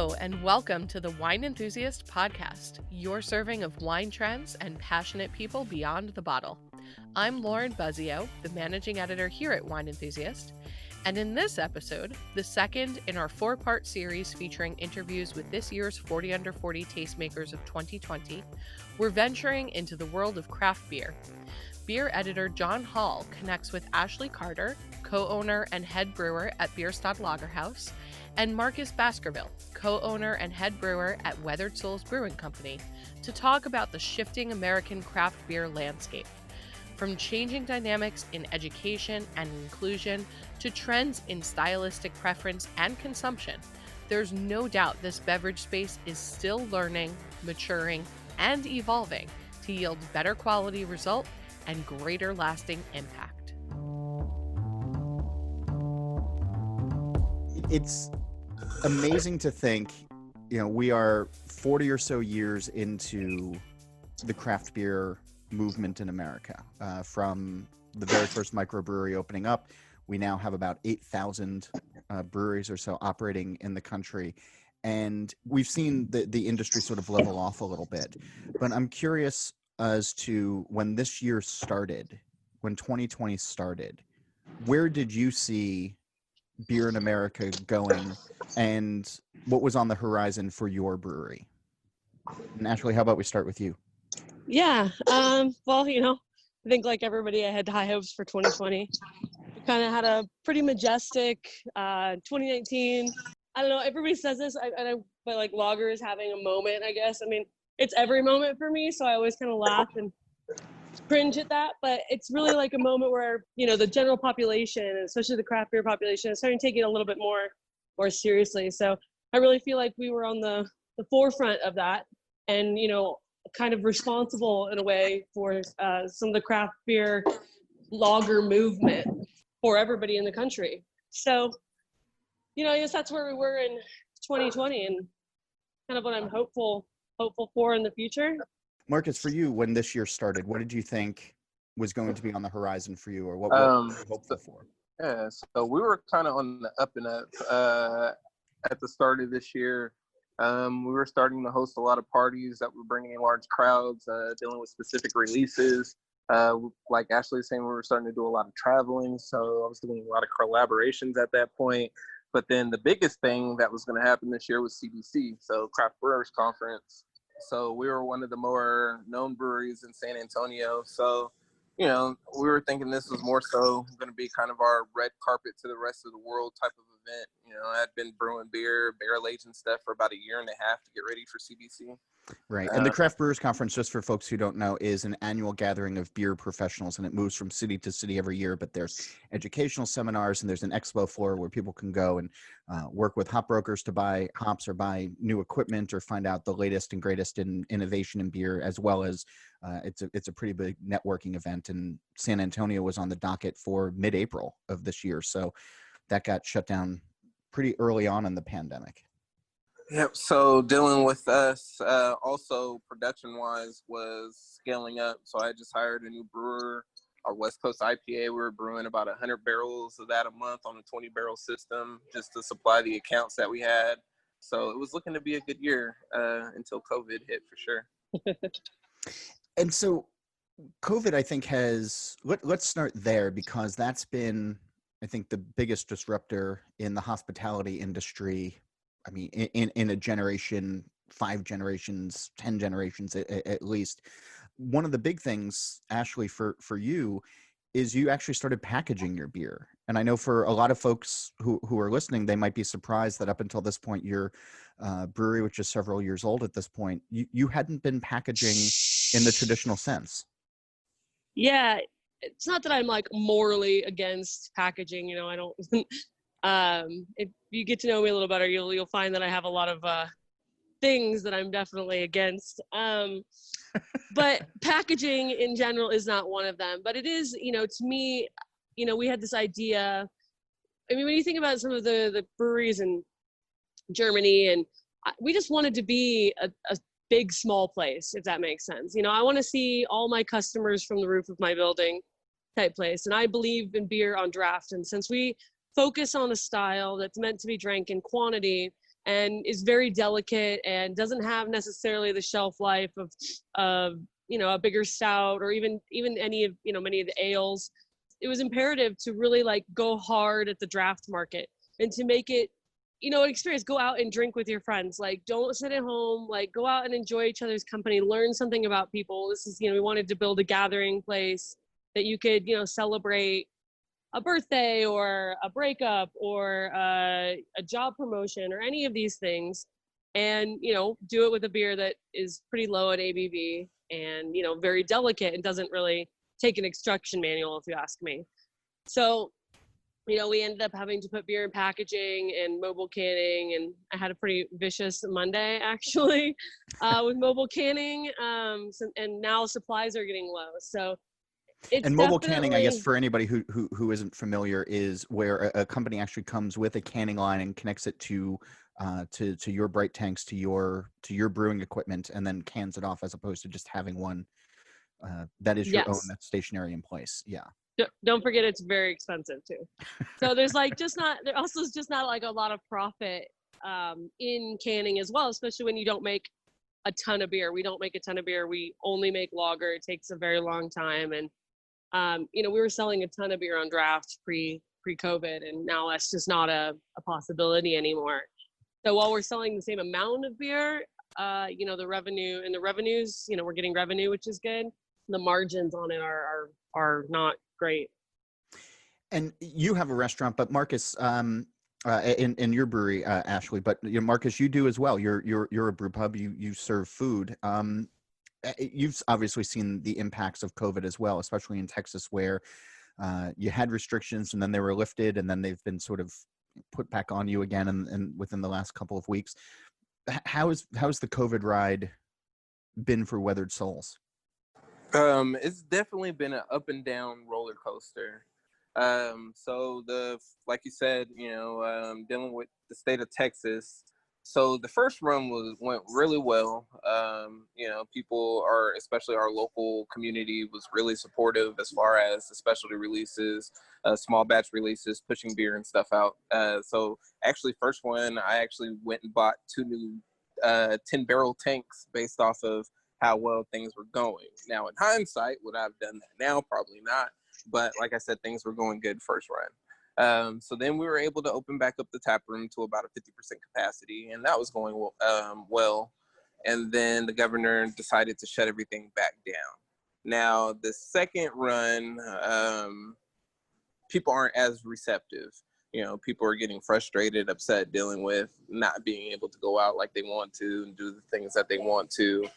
Hello, and welcome to the Wine Enthusiast Podcast, your serving of wine trends and passionate people beyond the bottle. I'm Lauren Buzzio, the managing editor here at Wine Enthusiast, and in this episode, the second in our four-part series featuring interviews with this year's 40 Under 40 tastemakers of 2020, we're venturing into the world of craft beer. Beer editor John Holl connects with Ashleigh Carter, co-owner and head brewer at Bierstadt Lagerhaus, and Marcus Baskerville, co-owner and head brewer at Weathered Souls Brewing Company, to talk about the shifting American craft beer landscape. From changing dynamics in education and inclusion to trends in stylistic preference and consumption, there's no doubt this beverage space is still learning, maturing, and evolving to yield better quality result and greater lasting impact. It's amazing to think, we are 40 or so years into the craft beer movement in America. From the very first microbrewery opening up, we now have about 8,000 breweries or so operating in the country. And we've seen the industry sort of level off a little bit. But I'm curious as to when this year started, when 2020 started, where did you see beer in America going, and what was on the horizon for your brewery? And Ashleigh, how about we start with you? Yeah. Well, I think like everybody, I had high hopes for 2020. We kind of had a pretty majestic 2019. I don't know. Everybody says this, but like lager is having a moment, I guess. I mean, it's every moment for me, so I always kind of laugh and cringe at that. But it's really like a moment where the general population, especially the craft beer population, is starting to take it a little bit more seriously. So I really feel like we were on the forefront of that, and kind of responsible in a way for some of the craft beer lager movement for everybody in the country. So I guess that's where we were in 2020, and kind of what I'm hopeful for in the future. Marcus, for you, when this year started, what did you think was going to be on the horizon for you, or what were you hopeful for? Yeah, so we were kind of on the up and up at the start of this year. We were starting to host a lot of parties that were bringing in large crowds, dealing with specific releases. Like Ashleigh was saying, we were starting to do a lot of traveling, so I was doing a lot of collaborations at that point. But then the biggest thing that was going to happen this year was CBC, so Craft Brewers Conference. So we were one of the more known breweries in San Antonio. So, we were thinking this was more so going to be kind of our red carpet to the rest of the world type of event. I had been brewing beer, barrel aging stuff for about a year and a half to get ready for CBC. Right. And the Craft Brewers Conference, just for folks who don't know, is an annual gathering of beer professionals, and it moves from city to city every year. But there's educational seminars, and there's an expo floor where people can go and work with hop brokers to buy hops or buy new equipment or find out the latest and greatest in innovation in beer, as well as it's a pretty big networking event. And San Antonio was on the docket for mid-April of this year. So that got shut down pretty early on in the pandemic. Yep. So dealing with us, also production-wise, was scaling up. So I just hired a new brewer. Our West Coast IPA, we were brewing about 100 barrels of that a month on a 20-barrel system just to supply the accounts that we had. So it was looking to be a good year until COVID hit, for sure. And so COVID, I think, let's start there, because that's been, I think, the biggest disruptor in the hospitality industry. I mean, in a generation, 5 generations, 10 generations at least. One of the big things, Ashleigh, for you, is you actually started packaging your beer. And I know for a lot of folks who are listening, they might be surprised that up until this point, your brewery, which is several years old at this point, you hadn't been packaging in the traditional sense. Yeah, it's not that I'm like morally against packaging. I don't. If you get to know me a little better, you'll find that I have a lot of things that I'm definitely against. But packaging in general is not one of them. But it is, to me, we had this idea. I mean, when you think about some of the breweries in Germany, and we just wanted to be a big, small place, if that makes sense. I want to see all my customers from the roof of my building type place. And I believe in beer on draft. And since we focus on a style that's meant to be drank in quantity and is very delicate and doesn't have necessarily the shelf life of a bigger stout or even any of many of the ales. It was imperative to really like go hard at the draft market and to make it an experience. Go out and drink with your friends. Like, don't sit at home. Like, go out and enjoy each other's company, learn something about people. This is, we wanted to build a gathering place that you could celebrate a birthday or a breakup or a job promotion or any of these things, and do it with a beer that is pretty low in ABV and very delicate and doesn't really take an instruction manual, if you ask me. So we ended up having to put beer in packaging and mobile canning, and I had a pretty vicious Monday actually with mobile canning, and now supplies are getting low. So it's mobile canning, I guess, for anybody who isn't familiar, is where a company actually comes with a canning line and connects it to your bright tanks, to your brewing equipment, and then cans it off, as opposed to just having one that is your own, that's stationary in place. Yeah. Don't forget, it's very expensive too. So there's there also is just not like a lot of profit in canning as well, especially when you don't make a ton of beer. We don't make a ton of beer. We only make lager. It takes a very long time. And we were selling a ton of beer on draft pre-COVID, and now that's just not a possibility anymore. So while we're selling the same amount of beer, the revenues, we're getting revenue, which is good. The margins on it are not great. And you have a restaurant, but Marcus, in your brewery, Ashleigh, but Marcus, you do as well. You're a brew pub. You serve food. You've obviously seen the impacts of COVID as well, especially in Texas, where you had restrictions and then they were lifted, and then they've been sort of put back on you again, and within the last couple of weeks. How's the COVID ride been for Weathered Souls? It's definitely been an up and down roller coaster. So like you said, dealing with the state of Texas. So the first run went really well. People especially our local community was really supportive as far as the specialty releases, small batch releases, pushing beer and stuff out. So actually, first one, I actually went and bought 2 new 10-barrel tanks based off of how well things were going. Now, in hindsight, would I have done that now? Probably not. But like I said, things were going good first run. So then we were able to open back up the tap room to about a 50% capacity, and that was going well. And then the governor decided to shut everything back down. Now, the second run, people aren't as receptive. People are getting frustrated, upset, dealing with not being able to go out like they want to and do the things that they want to.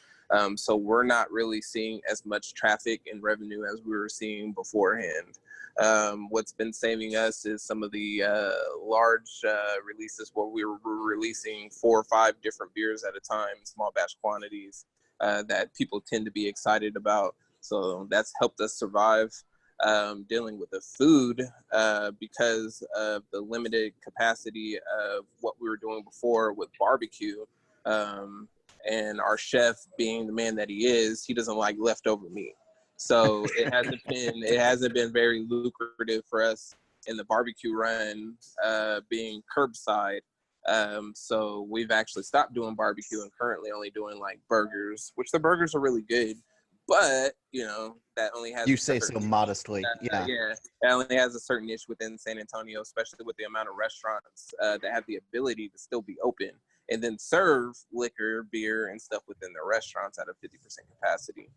So we're not really seeing as much traffic and revenue as we were seeing beforehand. What's been saving us is some of the large releases where we were releasing 4 or 5 different beers at a time, small batch quantities that people tend to be excited about. So that's helped us survive. Dealing with the food because of the limited capacity of what we were doing before with barbecue. And our chef, being the man that he is, he doesn't like leftover meat. So it hasn't been very lucrative for us in the barbecue run, being curbside. So we've actually stopped doing barbecue and currently only doing like burgers, which the burgers are really good. But that only has. You say so modestly, yeah. Yeah, that only has a certain niche within San Antonio, especially with the amount of restaurants that have the ability to still be open and then serve liquor, beer, and stuff within their restaurants at a 50% capacity.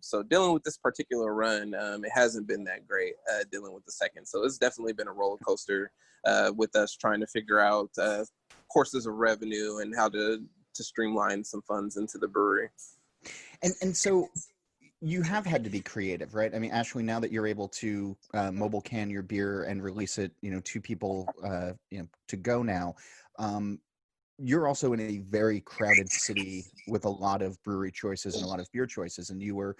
So dealing with this particular run, it hasn't been that great dealing with the second. So it's definitely been a roller coaster with us trying to figure out courses of revenue and how to streamline some funds into the brewery. And so you have had to be creative, right? I mean, Ashleigh, now that you're able to mobile can your beer and release it, to people, to go now, you're also in a very crowded city with a lot of brewery choices and a lot of beer choices. And you were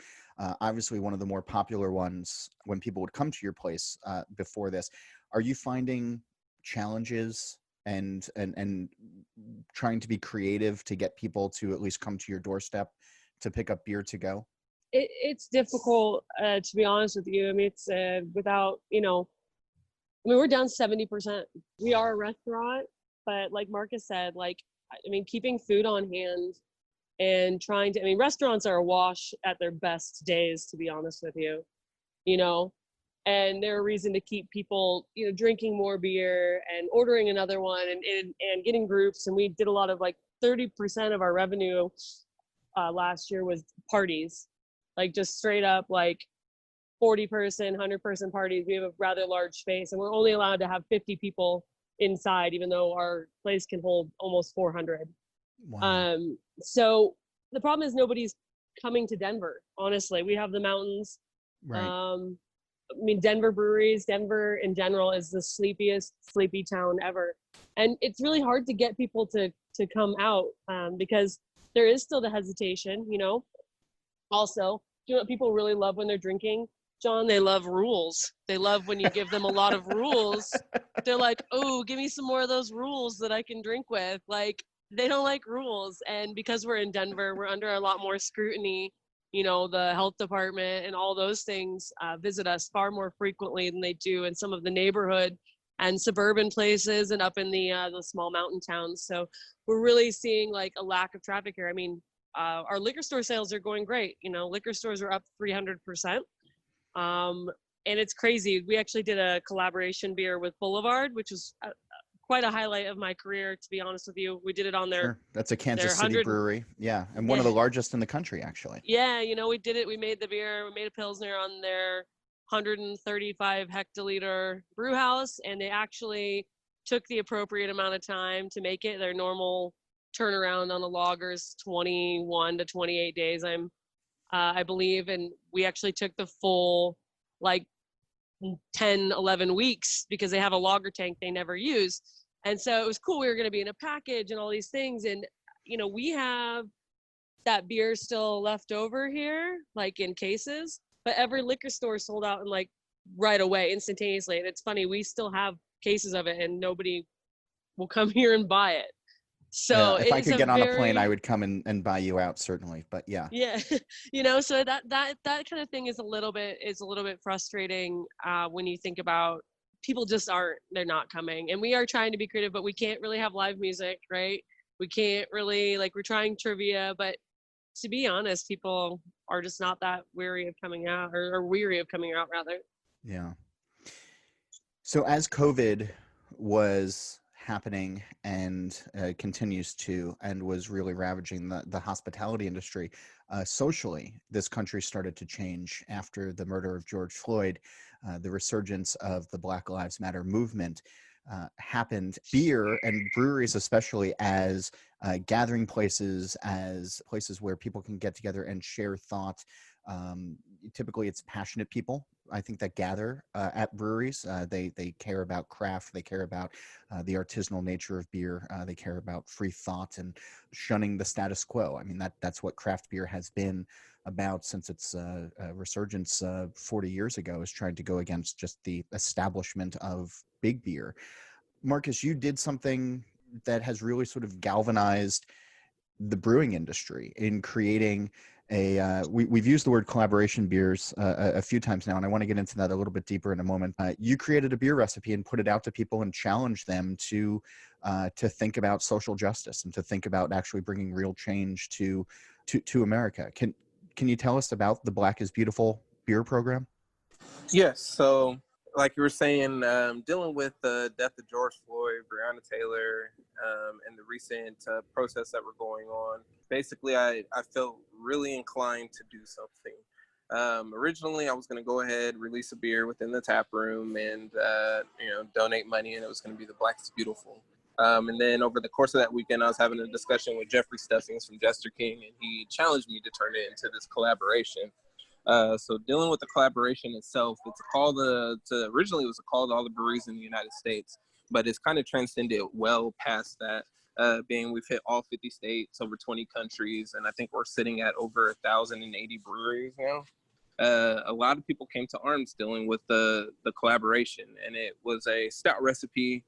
obviously one of the more popular ones when people would come to your place before this. Are you finding challenges and trying to be creative to get people to at least come to your doorstep to pick up beer to go? It's difficult, to be honest with you. I mean, it's without, we're down 70%. We are a restaurant, but like Marcus said, like, I mean, keeping food on hand and trying to, I mean, restaurants are awash at their best days, to be honest with you, you know, and they're a reason to keep people, you know, drinking more beer and ordering another one and getting groups. And we did a lot of, like, 30% of our revenue last year was parties, like just straight up like 40-person, 100-person parties. We have a rather large space, and we're only allowed to have 50 people inside, even though our place can hold almost 400. Wow. So the problem is nobody's coming to Denver. Honestly, we have the mountains. Right. I mean, Denver in general is the sleepiest sleepy town ever, and it's really hard to get people to come out because there is still the hesitation, you know. Also, you know what people really love when they're drinking, John? They love rules. They love when you give them a lot of rules. They're like, oh, give me some more of those rules that I can drink with. Like, they don't like rules. And because we're in Denver, we're under a lot more scrutiny. You know, the health department and all those things visit us far more frequently than they do in some of the neighborhood and suburban places and up in the small mountain towns. So we're really seeing like a lack of traffic here. I mean, our liquor store sales are going great. You know, liquor stores are up 300%. And it's crazy. We actually did a collaboration beer with Boulevard, which was quite a highlight of my career, to be honest with you. We did it on their Sure. That's a Kansas City brewery. Yeah. And one of the largest in the country, actually. Yeah, you know, we did it. We made the beer. We made a Pilsner on their 135 hectoliter brew house, and they actually took the appropriate amount of time to make it. Their normal turnaround on the lagers 21 to 28 days, I believe, and we actually took the full like 10, 11 weeks because they have a lager tank they never use. And so it was cool. We were going to be in a package and all these things. And, you know, we have that beer still left over here, like in cases, but every liquor store sold out in like right away, instantaneously. And it's funny, we still have cases of it and nobody will come here and buy it. So if I could get on a plane, I would come and buy you out, certainly. But yeah. Yeah, you know, so that kind of thing is a little bit frustrating when you think about people they're not coming. And we are trying to be creative, but we can't really have live music, right? We can't really, like, we're trying trivia, but to be honest, people are just not that weary of coming out or weary of coming out rather. Yeah. So as COVID was happening and continues to, and was really ravaging the hospitality industry, socially, this country started to change after the murder of George Floyd. The resurgence of the Black Lives Matter movement happened. Beer and breweries especially as gathering places, as places where people can get together and share thought. Typically it's passionate people, I think, that gather at breweries. They care about craft. They care about the artisanal nature of beer. They care about free thought and shunning the status quo. I mean, that's what craft beer has been about since its resurgence 40 years ago, is trying to go against just the establishment of big beer. Marcus, you did something that has really sort of galvanized the brewing industry in creating we've used the word collaboration beers a few times now, and I want to get into that a little bit deeper in a moment. You created a beer recipe and put it out to people and challenged them to think about social justice and to think about actually bringing real change to America. Can you tell us about the Black is Beautiful beer program? Yes. So, like you were saying, dealing with the death of George Floyd, Breonna Taylor, and the recent protests that were going on, basically, I felt really inclined to do something. Originally, I was going to go ahead, release a beer within the tap room, and donate money, and it was going to be the Black is Beautiful. And then over the course of that weekend, I was having a discussion with Jeffrey Stuffings from Jester King, and he challenged me to turn it into this collaboration. So dealing with the collaboration itself, it's a call originally it was a call to all the breweries in the United States, but it's kind of transcended well past that, being we've hit all 50 states, over 20 countries, and I think we're sitting at over 1,080 breweries now. A lot of people came to arms dealing with the collaboration, and it was a stout recipe,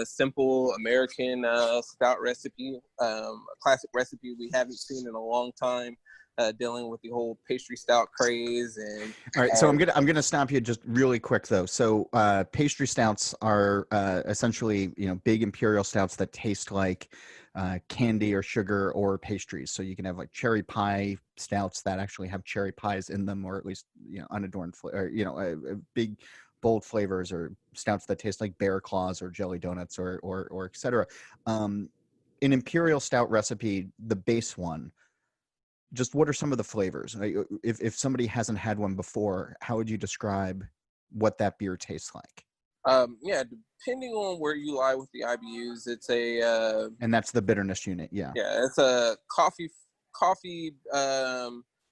simple American stout recipe, a classic recipe we haven't seen in a long time. dealing with the whole pastry stout craze. And all right, so I'm gonna stop you just really quick though. So pastry stouts are essentially, you know, big imperial stouts that taste like candy or sugar or pastries. So you can have like cherry pie stouts that actually have cherry pies in them, or at least, you know, unadorned or, you know, big bold flavors, or stouts that taste like bear claws or jelly donuts or etc. An imperial stout recipe, the base one, just what are some of the flavors? If somebody hasn't had one before, how would you describe what that beer tastes like? Yeah, depending on where you lie with the IBUs, it's a and that's the bitterness unit. Yeah, it's a coffee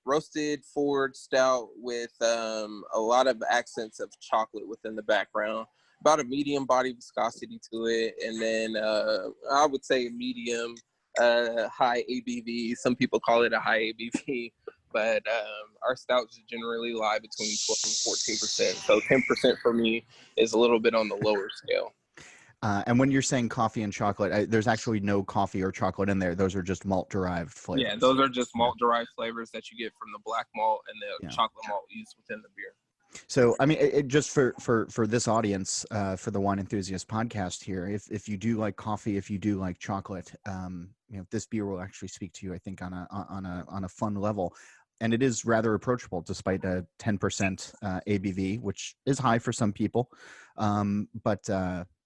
roasted forward stout with a lot of accents of chocolate within the background. About a medium body viscosity to it, and then I would say medium high ABV. Some people call it a high ABV, but our stouts generally lie between 12 and 14%. So 10% for me is a little bit on the lower scale. And when you're saying coffee and chocolate, there's actually no coffee or chocolate in there. Those are just malt-derived flavors. Yeah, those are just malt-derived flavors that you get from the black malt and the chocolate malt used within the beer. So, I mean, it just for this audience, for the Wine Enthusiast podcast here, if you do like coffee, if you do like chocolate, you know, this beer will actually speak to you, I think, on a fun level. And it is rather approachable, despite a 10% ABV, which is high for some people. But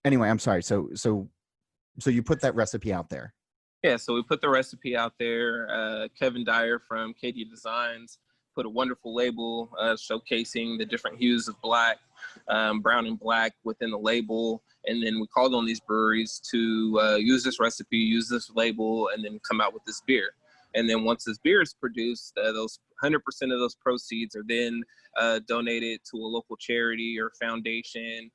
anyway, I'm sorry. So you put that recipe out there. Yeah, so we put the recipe out there. Kevin Dyer from KD Designs put a wonderful label showcasing the different hues of black, brown and black within the label. And then we called on these breweries to use this recipe, use this label, and then come out with this beer. And then once this beer is produced, those 100% of those proceeds are then donated to a local charity or foundation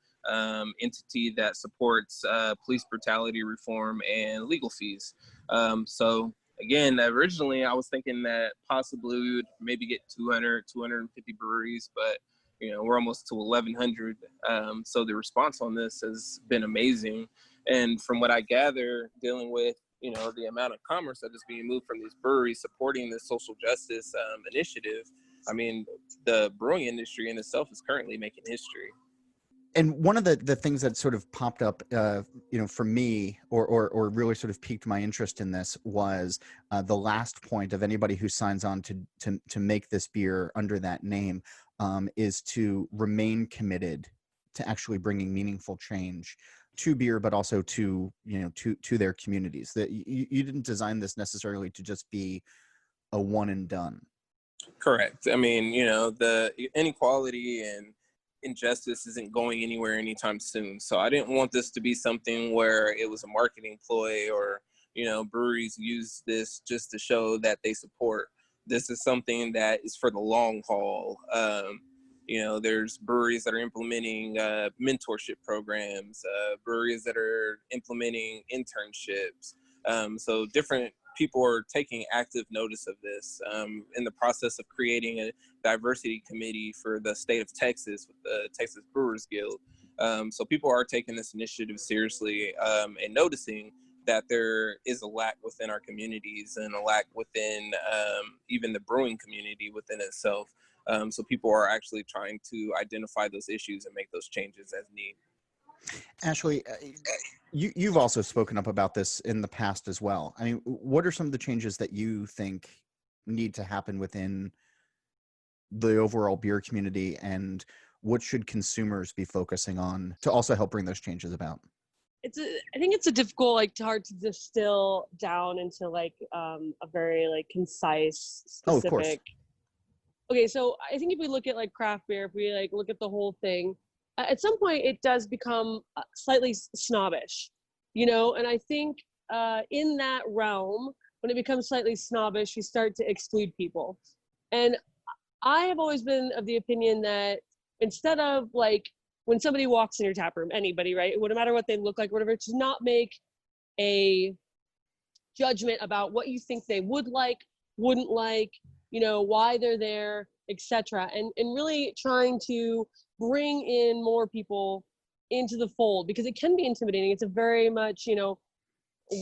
entity that supports police brutality reform and legal fees. So again, originally I was thinking that possibly we would maybe get 200, 250 breweries, but you know, we're almost to 1,100. So the response on this has been amazing. And from what I gather, dealing with, you know, the amount of commerce that is being moved from these breweries supporting this social justice initiative, I mean, the brewing industry in itself is currently making history. And one of the things that sort of popped up, you know, for me, or really sort of piqued my interest in this was the last point of anybody who signs on to make this beer under that name is to remain committed to actually bringing meaningful change to beer, but also to, you know, to their communities. That you didn't design this necessarily to just be a one and done. Correct. I mean, you know, the inequality and injustice isn't going anywhere anytime soon. So I didn't want this to be something where it was a marketing ploy or, you know, breweries use this just to show that they support. This is something that is for the long haul. You know, there's breweries that are implementing mentorship programs, breweries that are implementing internships. So different people are taking active notice of this in the process of creating a diversity committee for the state of Texas with the Texas Brewers Guild. So people are taking this initiative seriously and noticing that there is a lack within our communities and a lack within even the brewing community within itself. So people are actually trying to identify those issues and make those changes as needed. Ashleigh, you've also spoken up about this in the past as well. I mean, what are some of the changes that you think need to happen within the overall beer community, and what should consumers be focusing on to also help bring those changes about? I think it's a difficult, like, hard to distill down into like a very like concise, specific. Oh, of course. Okay, so I think if we look at like craft beer, if we like look at the whole thing, at some point it does become slightly snobbish, you know. And I think in that realm, when it becomes slightly snobbish, you start to exclude people. And I have always been of the opinion that instead of like when somebody walks in your tap room, anybody, right, no matter what they look like, whatever, to not make a judgment about what you think they would like, wouldn't like, you know, why they're there, etc. And really trying to bring in more people into the fold, because it can be intimidating. It's a very much, you know,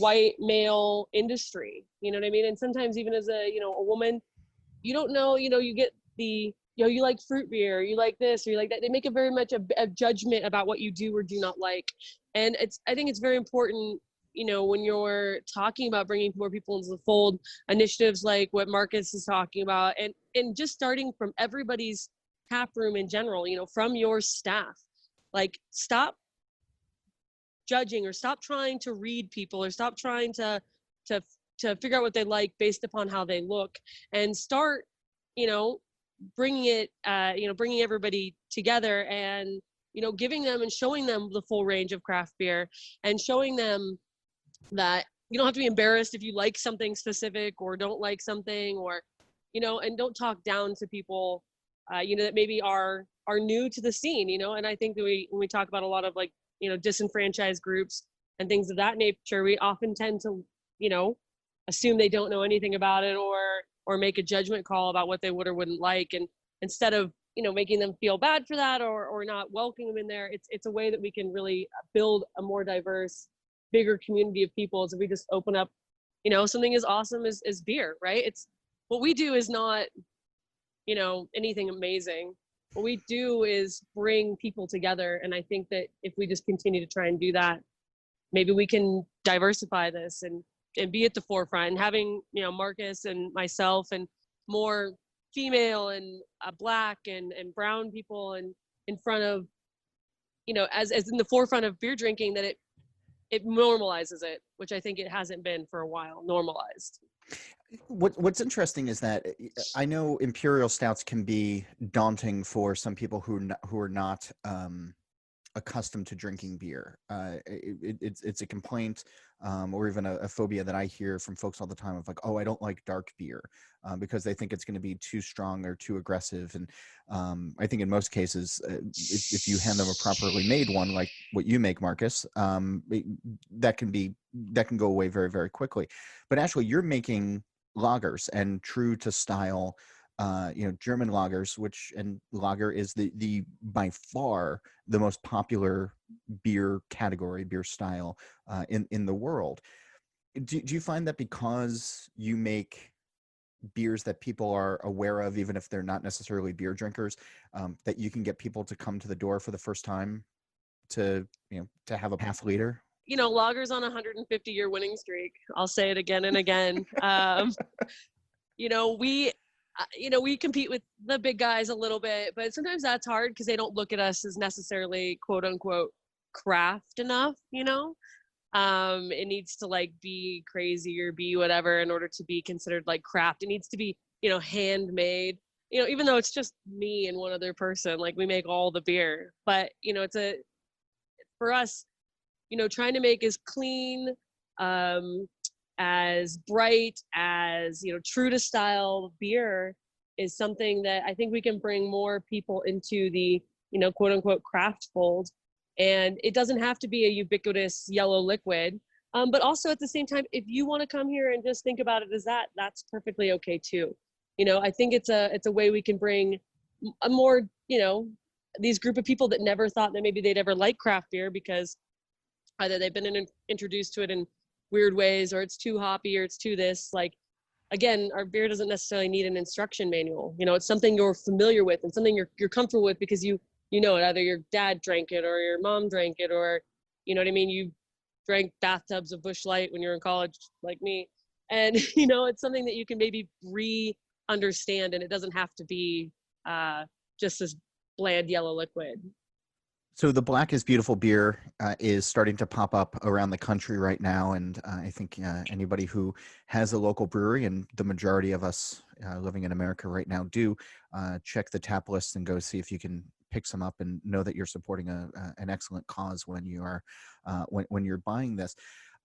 white male industry, you know what I mean? And sometimes even as a, you know, a woman, you don't know, you get the, you like fruit beer, you like this, or you like that. They make it very much a judgment about what you do or do not like. And I think it's very important, when you're talking about bringing more people into the fold, initiatives like what Marcus is talking about, and just starting from everybody's tap room in general, from your staff, like stop judging or stop trying to read people or stop trying to figure out what they like based upon how they look, and start, bringing it, bringing everybody together, and, giving them and showing them the full range of craft beer, and showing them that you don't have to be embarrassed if you like something specific or don't like something, or, and don't talk down to people, that maybe are new to the scene, and I think that when we talk about a lot of like, disenfranchised groups and things of that nature, we often tend to, assume they don't know anything about it, or make a judgment call about what they would or wouldn't like. And instead of, making them feel bad for that, or not welcoming them in there, it's a way that we can really build a more diverse, bigger community of people, as if we just open up, something as awesome as beer, right? It's what we do is not, anything amazing. What we do is bring people together. And I think that if we just continue to try and do that, maybe we can diversify this and be at the forefront, and having, Marcus and myself and more female and Black and brown people and in front of, as in the forefront of beer drinking, that it normalizes it, which I think it hasn't been for a while normalized. What's interesting is that I know imperial stouts can be daunting for some people who are not accustomed to drinking beer. It's a complaint, or even a phobia that I hear from folks all the time of like, oh, I don't like dark beer, because they think it's going to be too strong or too aggressive. And I think in most cases, if you hand them a properly made one, like what you make, Marcus, that can go away very, very quickly. But Ashleigh, you're making lagers, and true to style, German lagers, and lager is the by far the most popular beer category, beer style in the world. Do you find that because you make beers that people are aware of, even if they're not necessarily beer drinkers, that you can get people to come to the door for the first time to have a half liter? Lager's on a 150-year winning streak. I'll say it again and again. We compete with the big guys a little bit, but sometimes that's hard because they don't look at us as necessarily quote unquote craft enough. It needs to like be crazy or be whatever in order to be considered like craft. It needs to be, handmade, even though it's just me and one other person, like we make all the beer, but for us, trying to make as clean, as bright, as, true to style beer is something that I think we can bring more people into the, quote unquote craft fold. And it doesn't have to be a ubiquitous yellow liquid. But also at the same time, if you want to come here and just think about it as that's perfectly okay too. I think it's a way we can bring a more, these group of people that never thought that maybe they'd ever like craft beer because either they've been introduced to it in weird ways, or it's too hoppy, or it's too this. Like, again, our beer doesn't necessarily need an instruction manual. It's something you're familiar with and something you're comfortable with because you know it. Either your dad drank it, or your mom drank it, or you know what I mean. You drank bathtubs of Busch Light when you're in college, like me, and it's something that you can maybe understand, and it doesn't have to be just this bland yellow liquid. So the Black is Beautiful beer is starting to pop up around the country right now. And I think anybody who has a local brewery, and the majority of us living in America right now do, check the tap list and go see if you can pick some up, and know that you're supporting an excellent cause when you are when you're buying this.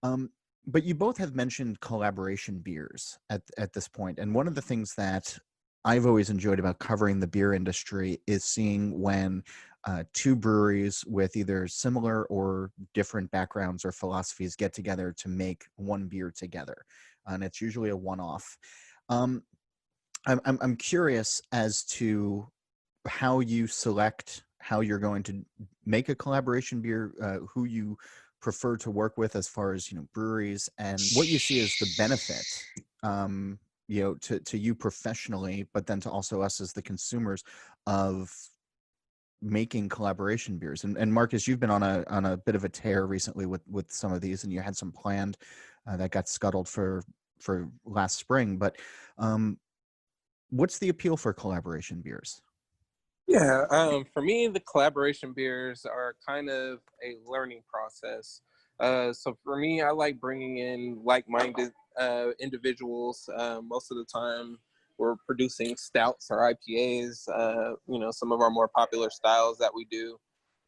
But you both have mentioned collaboration beers at this point. And one of the things that I've always enjoyed about covering the beer industry is seeing when two breweries with either similar or different backgrounds or philosophies get together to make one beer together, and it's usually a one-off. I'm curious as to how you select how you're going to make a collaboration beer, who you prefer to work with as far as breweries, and what you see as the benefit to you professionally, but then to also us as the consumers of making collaboration beers. And Marcus, you've been on a bit of a tear recently with some of these, and you had some planned that got scuttled for last spring. But what's the appeal for collaboration beers? Yeah, for me, the collaboration beers are kind of a learning process. So for me, I like bringing in like-minded individuals. Most of the time, we're producing stouts or IPAs, some of our more popular styles that we do.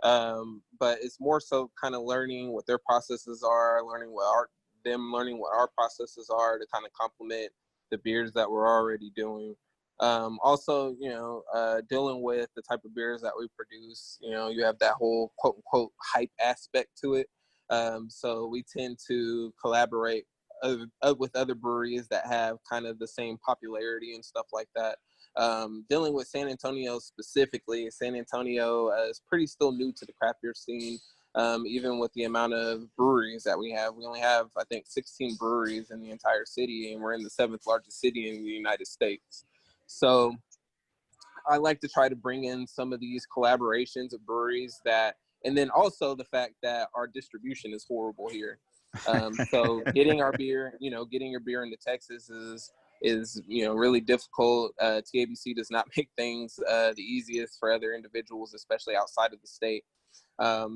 But it's more so kind of learning what their processes are, learning what our processes are to kind of complement the beers that we're already doing. Also, dealing with the type of beers that we produce, you have that whole quote unquote hype aspect to it. So we tend to collaborate with other breweries that have kind of the same popularity and stuff like that. Dealing with San Antonio specifically, San Antonio is pretty still new to the craft beer scene. Even with the amount of breweries that we only have, I think, 16 breweries in the entire city, and we're in the 7th largest city in the United States. So I like to try to bring in some of these collaborations of breweries and then also the fact that our distribution is horrible here. So getting your beer into Texas is really difficult. TABC does not make things the easiest for other individuals, especially outside of the state.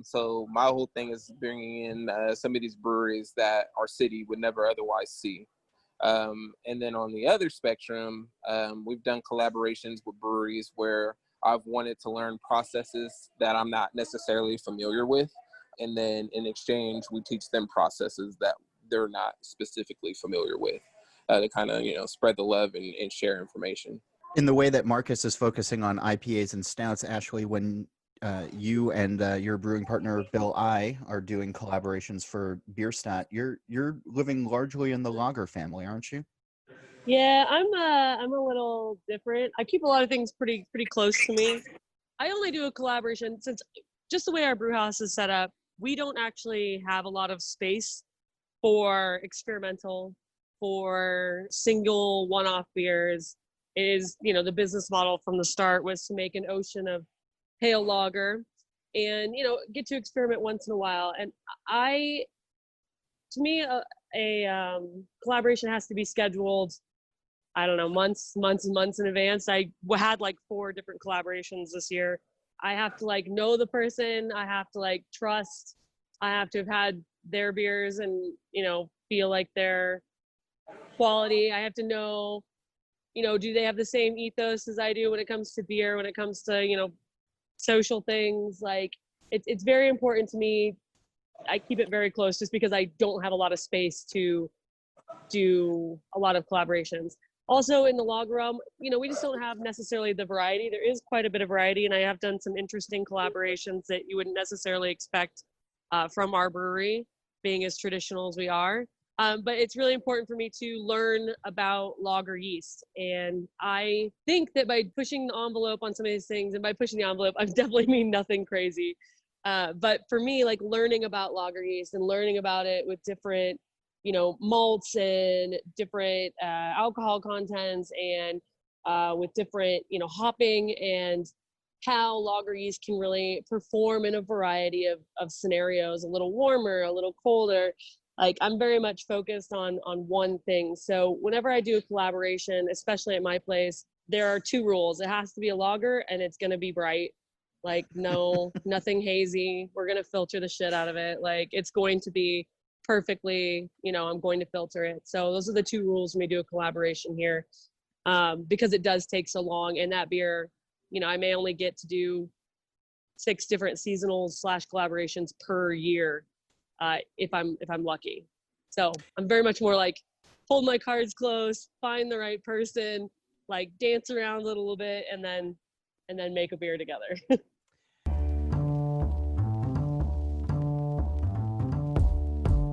So my whole thing is bringing in some of these breweries that our city would never otherwise see. And then on the other spectrum, we've done collaborations with breweries where I've wanted to learn processes that I'm not necessarily familiar with. And then in exchange, we teach them processes that they're not specifically familiar with to kind of, spread the love and share information. In the way that Marcus is focusing on IPAs and stouts, Ashleigh, when you and your brewing partner Bill I are doing collaborations for Bierstadt, you're living largely in the lager family, aren't you? Yeah, I'm a little different. I keep a lot of things pretty close to me. I only do a collaboration since just the way our brew house is set up, we don't actually have a lot of space for experimental, for single one-off beers. It is, the business model from the start was to make an ocean of pale lager and, get to experiment once in a while. And to me, a collaboration has to be scheduled, I don't know, months and months in advance. I had like 4 different collaborations this year. I have to know the person. I have to trust. I have to have had their beers and, feel like they're quality. I have to know, do they have the same ethos as I do when it comes to beer, when it comes to, social things. It's very important to me. I keep it very close just because I don't have a lot of space to do a lot of collaborations. Also in the lager realm, we just don't have necessarily the variety. There is quite a bit of variety, and I have done some interesting collaborations that you wouldn't necessarily expect from our brewery, being as traditional as we are. But it's really important for me to learn about lager yeast. And I think that by pushing the envelope on some of these things, and by pushing the envelope, I definitely mean nothing crazy. But for me, learning about lager yeast and learning about it with different, malts and different alcohol contents and with different, hopping and how lager yeast can really perform in a variety of scenarios, a little warmer, a little colder. I'm very much focused on one thing. So whenever I do a collaboration, especially at my place, there are 2 rules. It has to be a lager and it's going to be bright. No, nothing hazy. We're going to filter the shit out of it. It's going to be perfectly, I'm going to filter it. So those are the 2 rules when we do a collaboration here, because it does take so long. And that beer, I may only get to do 6 different seasonals / collaborations per year. If I'm lucky. So I'm very much more hold my cards close, find the right person, dance around a little bit, and then make a beer together.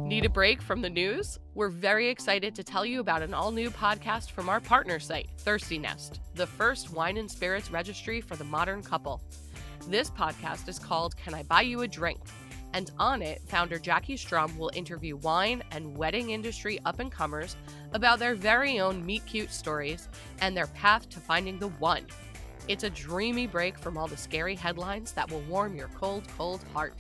Need a break from the news? We're very excited to tell you about an all-new podcast from our partner site, Thirsty Nest, the first wine and spirits registry for the modern couple. This podcast is called Can I Buy You a Drink? And on it, founder Jackie Strum will interview wine and wedding industry up-and-comers about their very own meet-cute stories and their path to finding the one. It's a dreamy break from all the scary headlines that will warm your cold, cold heart.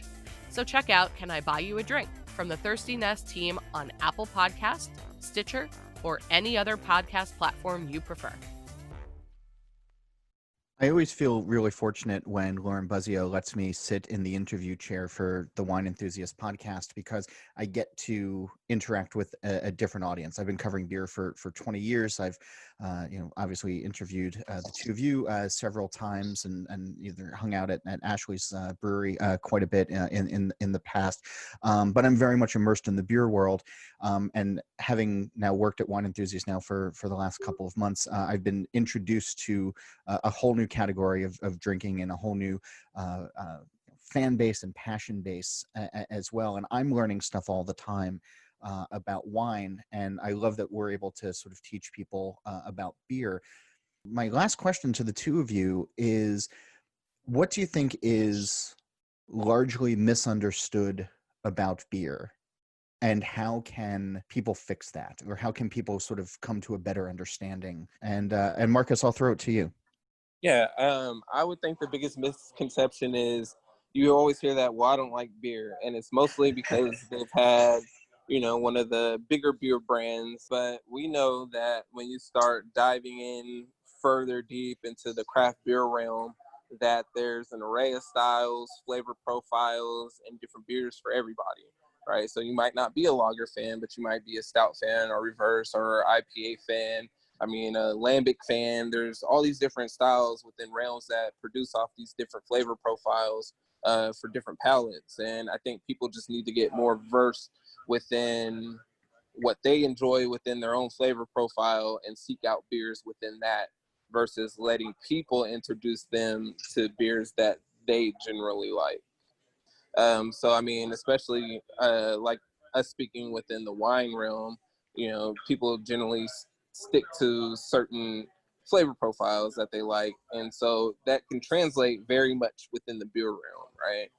So check out Can I Buy You a Drink from the Thirsty Nest team on Apple Podcasts, Stitcher, or any other podcast platform you prefer. I always feel really fortunate when Lauren Buzzio lets me sit in the interview chair for the Wine Enthusiast podcast, because I get to interact with a different audience. I've been covering beer for 20 years. I've obviously interviewed the two of you several times, and either hung out at Ashleigh's brewery quite a bit in the past. But I'm very much immersed in the beer world, and having now worked at Wine Enthusiast now for the last couple of months, I've been introduced to a whole new category of drinking, and a whole new fan base and passion base as well. And I'm learning stuff all the time about wine, and I love that we're able to sort of teach people about beer. My last question to the two of you is, what do you think is largely misunderstood about beer, and how can people fix that, or how can people sort of come to a better understanding? And Marcus, I'll throw it to you. Yeah, I would think the biggest misconception is you always hear that, well, I don't like beer. And it's mostly because they've had, one of the bigger beer brands. But we know that when you start diving in further deep into the craft beer realm, that there's an array of styles, flavor profiles, and different beers for everybody, right? So you might not be a lager fan, but you might be a stout fan, or reverse, or IPA fan. I mean, a lambic fan. There's all these different styles within realms that produce off these different flavor profiles for different palates. And I think people just need to get more versed within what they enjoy within their own flavor profile, and seek out beers within that, versus letting people introduce them to beers that they generally like. So, I mean, especially like us speaking within the wine realm, people generally stick to certain flavor profiles that they like. And so that can translate very much within the beer realm, right?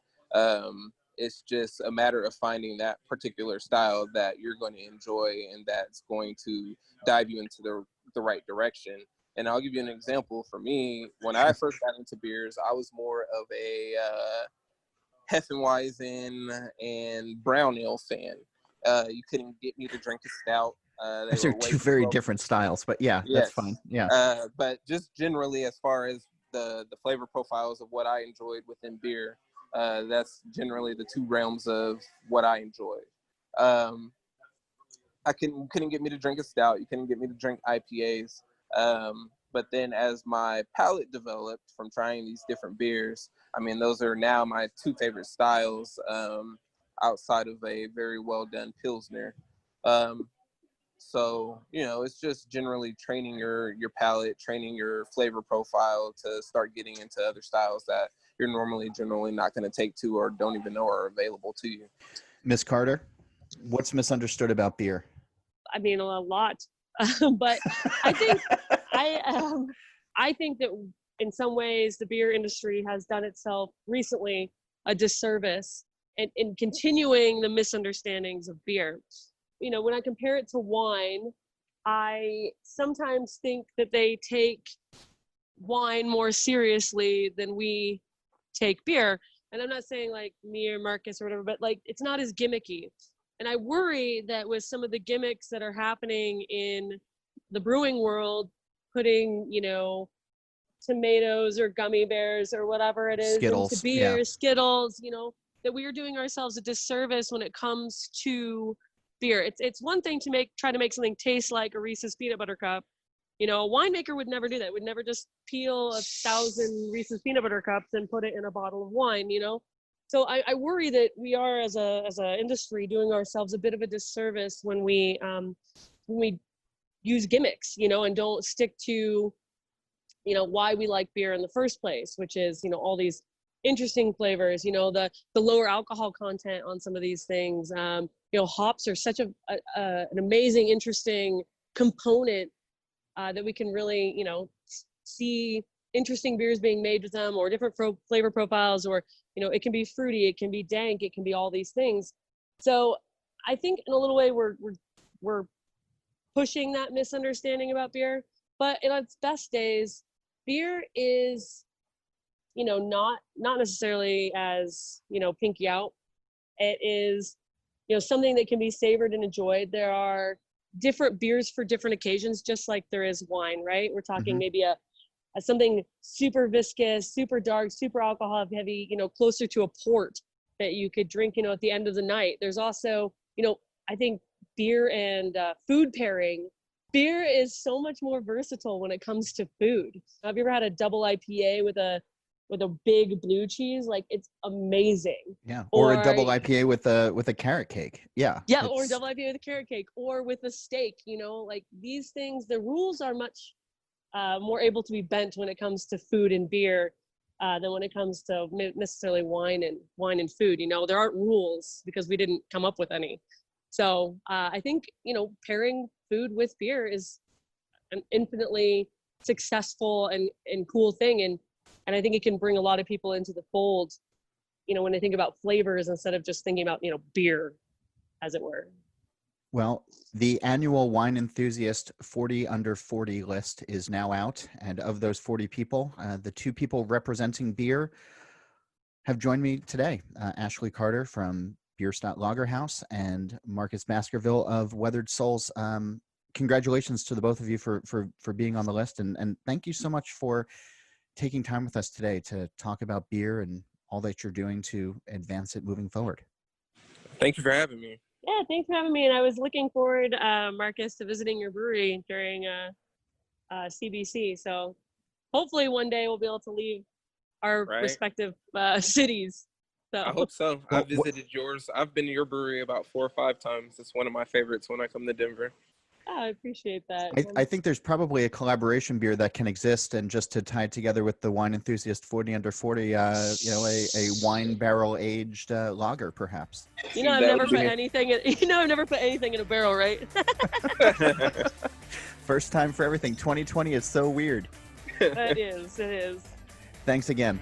It's just a matter of finding that particular style that you're going to enjoy, and that's going to dive you into the right direction. And I'll give you an example. For me, when I first got into beers, I was more of a Hefeweizen and brown ale fan. You couldn't get me to drink a stout. Those are two very different styles, but yeah, yes. That's fine. Yeah. But just generally, as far as the flavor profiles of what I enjoyed within beer, that's generally the two realms of what I enjoyed. You couldn't get me to drink a stout. You couldn't get me to drink IPAs. But then as my palate developed from trying these different beers, I mean, those are now my two favorite styles outside of a very well done Pilsner. So, it's just generally training your palate, training your flavor profile to start getting into other styles that you're generally not going to take to, or don't even know are available to you. Miss Carter, what's misunderstood about beer? I mean, a lot. But I think I think that in some ways the beer industry has done itself recently a disservice in continuing the misunderstandings of beer. When I compare it to wine, I sometimes think that they take wine more seriously than we take beer. And I'm not saying like me or Marcus or whatever, but like it's not as gimmicky. And I worry that with some of the gimmicks that are happening in the brewing world, putting, tomatoes or gummy bears or whatever it is Skittles, into beer, yeah. Skittles, that we are doing ourselves a disservice when it comes to beer. It's one thing to try to make something taste like a Reese's peanut butter cup. A winemaker would never do that. Would never just peel 1,000 Reese's peanut butter cups and put it in a bottle of wine. So I worry that we are as a industry doing ourselves a bit of a disservice when we use gimmicks, and don't stick to, why we like beer in the first place, which is, all these interesting flavors, the lower alcohol content on some of these things. Hops are such an amazing, interesting component that we can really, see interesting beers being made with them, or different flavor profiles, or, you know, it can be fruity, it can be dank, it can be all these things. So I think in a little way we're pushing that misunderstanding about beer, but in its best days, beer is, you know, not necessarily as, you know, pinky out. It is, you know, something that can be savored and enjoyed. There are different beers for different occasions, just like there is wine, right? We're talking maybe a something super viscous, super dark, super alcohol heavy, you know, closer to a port that you could drink, you know, at the end of the night. There's also, you know, I think beer and food pairing. Beer is so much more versatile when it comes to food. Have you ever had a double IPA with a big blue cheese? Like, it's amazing. Yeah. Or a double IPA with a carrot cake. Yeah. Yeah. Or a double IPA with a carrot cake, or with a steak, you know, like these things, the rules are much more able to be bent when it comes to food and beer than when it comes to necessarily wine and food. You know, there aren't rules because we didn't come up with any. So I think, you know, pairing food with beer is an infinitely successful and cool thing. And I think it can bring a lot of people into the fold, you know, when they think about flavors instead of just thinking about, you know, beer, as it were. Well, the annual Wine Enthusiast 40 Under 40 list is now out. And of those 40 people, the two people representing beer have joined me today. Ashleigh Carter from Bierstadt Lagerhaus and Marcus Baskerville of Weathered Souls. Congratulations to the both of you for being on the list. And thank you so much for taking time with us today to talk about beer and all that you're doing to advance it moving forward. Thank you for having me. Yeah, thanks for having me. And I was looking forward, Marcus, to visiting your brewery during CBC. So hopefully one day we'll be able to leave our respective cities. So I hope so. I visited yours. I've been to your brewery about 4 or 5 times. It's one of my favorites when I come to Denver. Oh, I appreciate that. I think there's probably a collaboration beer that can exist, and just to tie it together with the Wine Enthusiast 40 Under 40, you know, a wine barrel aged lager, perhaps. You know, I've never put anything in a barrel, right? First time for everything. 2020 is so weird. It is. Thanks again.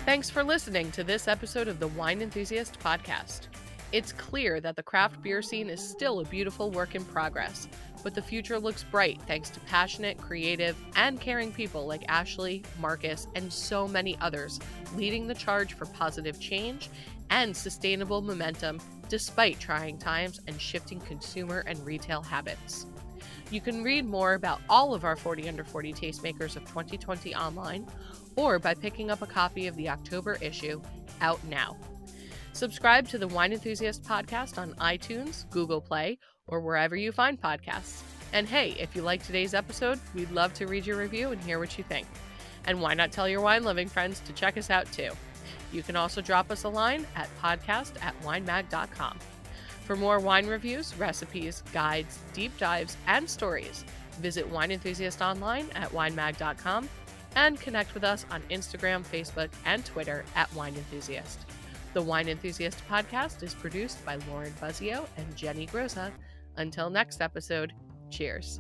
Thanks for listening to this episode of the Wine Enthusiast podcast. It's clear that the craft beer scene is still a beautiful work in progress, but the future looks bright thanks to passionate, creative, and caring people like Ashleigh, Marcus, and so many others leading the charge for positive change and sustainable momentum despite trying times and shifting consumer and retail habits. You can read more about all of our 40 Under 40 tastemakers of 2020 online, or by picking up a copy of the October issue, out now. Subscribe to the Wine Enthusiast podcast on iTunes, Google Play, or wherever you find podcasts. And hey, if you like today's episode, we'd love to read your review and hear what you think. And why not tell your wine-loving friends to check us out too? You can also drop us a line at podcast@winemag.com. For more wine reviews, recipes, guides, deep dives, and stories, visit Wine Enthusiast online at winemag.com and connect with us on Instagram, Facebook, and Twitter at Wine Enthusiast. The Wine Enthusiast podcast is produced by Lauren Buzzio and Jenny Groza. Until next episode, cheers.